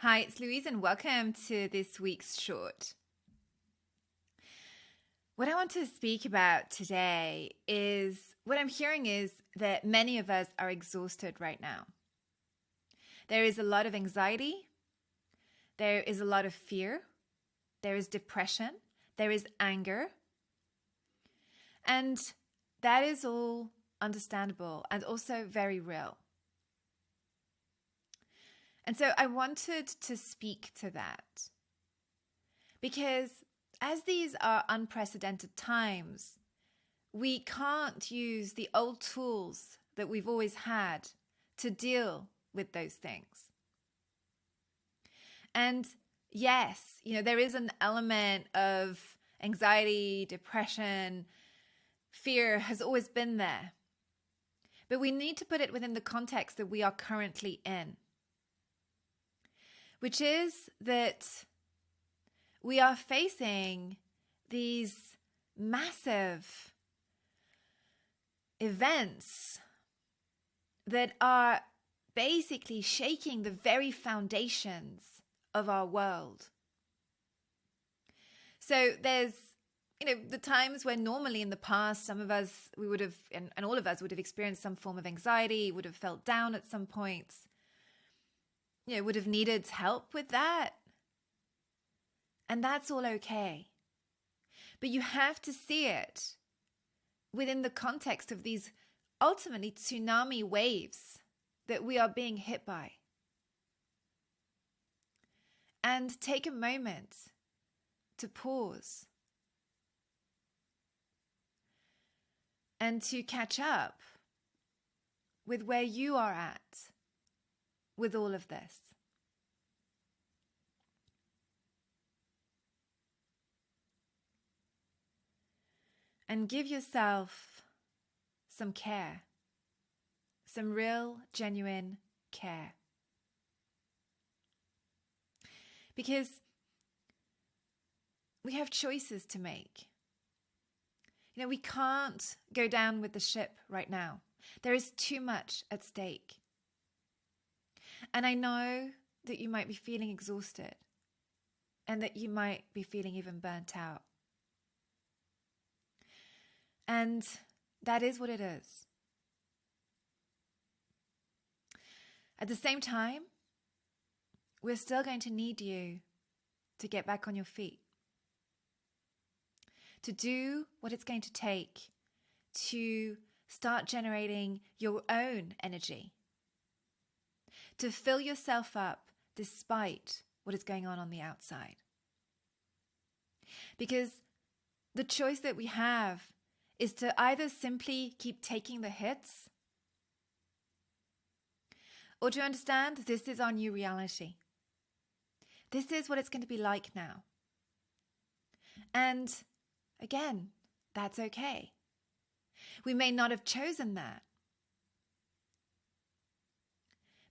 Hi, it's Louise, and welcome to this week's short. What I want to speak about today is what I'm hearing is that many of us are exhausted right now. There is a lot of anxiety, there is a lot of fear, there is depression, there is anger, and that is all understandable and also very real. And so I wanted to speak to that because as these are unprecedented times, we can't use the old tools that we've always had to deal with those things. And yes, there is an element of anxiety, depression, fear has always been there. But we need to put it within the context that we are currently in, which is that we are facing these massive events that are basically shaking the very foundations of our world. So there's, the times when normally in the past, some of us, we would have, and all of us would have experienced some form of anxiety, would have felt down at some points, would have needed help with that. And that's all okay. But you have to see it within the context of these ultimately tsunami waves that we are being hit by. And take a moment to pause and to catch up with where you are at with all of this. And give yourself some care, some real, genuine care. Because we have choices to make. We can't go down with the ship right now. There is too much at stake. And I know that you might be feeling exhausted and that you might be feeling even burnt out. And that is what it is. At the same time, we're still going to need you to get back on your feet, to do what it's going to take to start generating your own energy, to fill yourself up despite what is going on the outside. Because the choice that we have is to either simply keep taking the hits or to understand this is our new reality. This is what it's going to be like now. And again, that's okay. We may not have chosen that.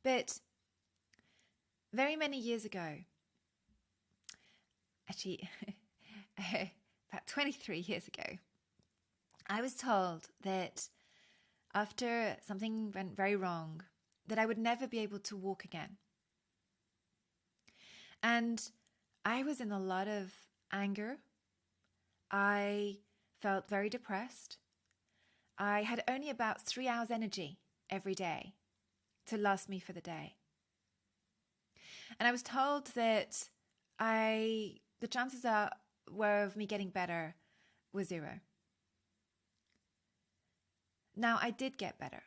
But very many years ago, actually about 23 years ago, I was told that after something went very wrong, that I would never be able to walk again. And I was in a lot of anger. I felt very depressed. I had only about 3 hours energy every day to last me for the day. And I was told that the chances were of me getting better was 0. Now, I did get better.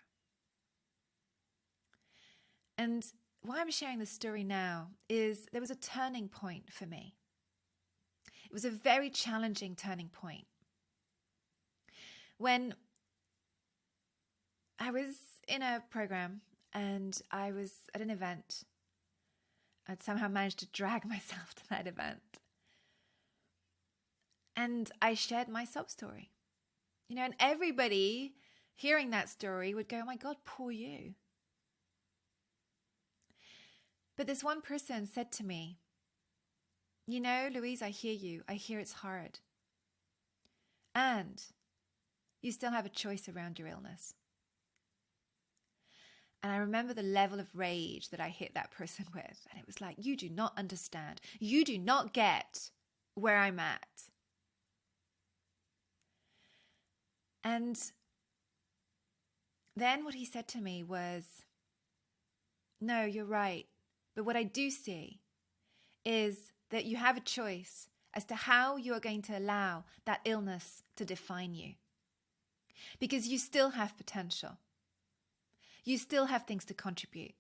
And why I'm sharing this story now is there was a turning point for me. It was a very challenging turning point. When I was in a program and I was at an event, I'd somehow managed to drag myself to that event. And I shared my sob story. And everybody hearing that story would go, "Oh my God, poor you." But this one person said to me, "Louise, I hear you. I hear it's hard. And you still have a choice around your illness." And I remember the level of rage that I hit that person with. And it was like, you do not understand. You do not get where I'm at. And then what he said to me was, no, you're right. But what I do see is that you have a choice as to how you are going to allow that illness to define you. Because you still have potential. You still have things to contribute.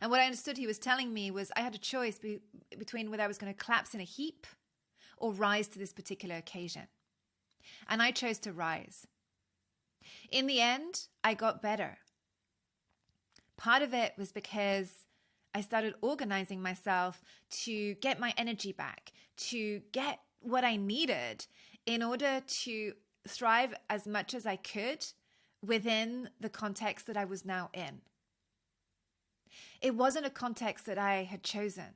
And what I understood he was telling me was I had a choice between whether I was going to collapse in a heap or rise to this particular occasion. And I chose to rise. In the end, I got better. Part of it was because I started organizing myself to get my energy back, to get what I needed in order to thrive as much as I could within the context that I was now in. It wasn't a context that I had chosen,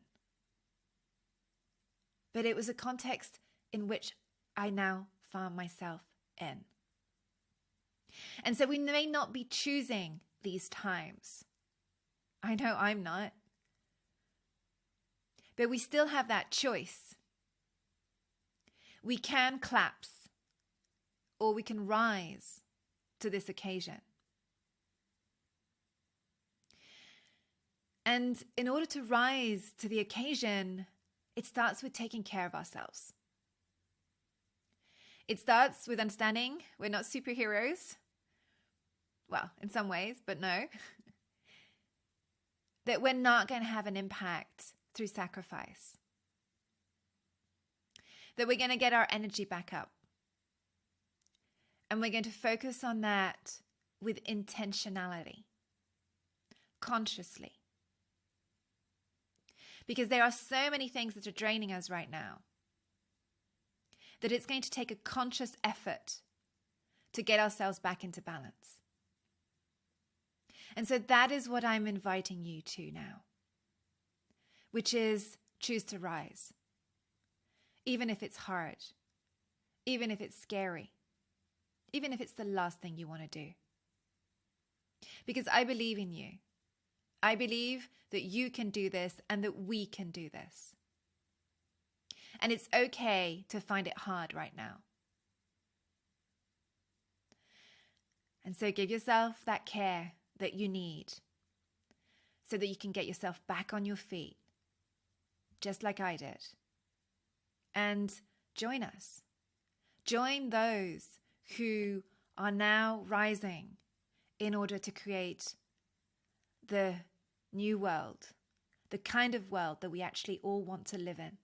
but it was a context in which I now found myself in. And so we may not be choosing these times. I know I'm not. But we still have that choice. We can collapse or we can rise to this occasion. And in order to rise to the occasion, it starts with taking care of ourselves. It starts with understanding we're not superheroes. Well, in some ways, but no. That we're not going to have an impact through sacrifice. That we're going to get our energy back up. And we're going to focus on that with intentionality, consciously. Because there are so many things that are draining us right now that it's going to take a conscious effort to get ourselves back into balance. And so that is what I'm inviting you to now, which is choose to rise. Even if it's hard, even if it's scary, even if it's the last thing you want to do. Because I believe in you. I believe that you can do this and that we can do this. And it's okay to find it hard right now. And so give yourself that care that you need so that you can get yourself back on your feet, just like I did. And join us. Join those who are now rising in order to create the new world, the kind of world that we actually all want to live in.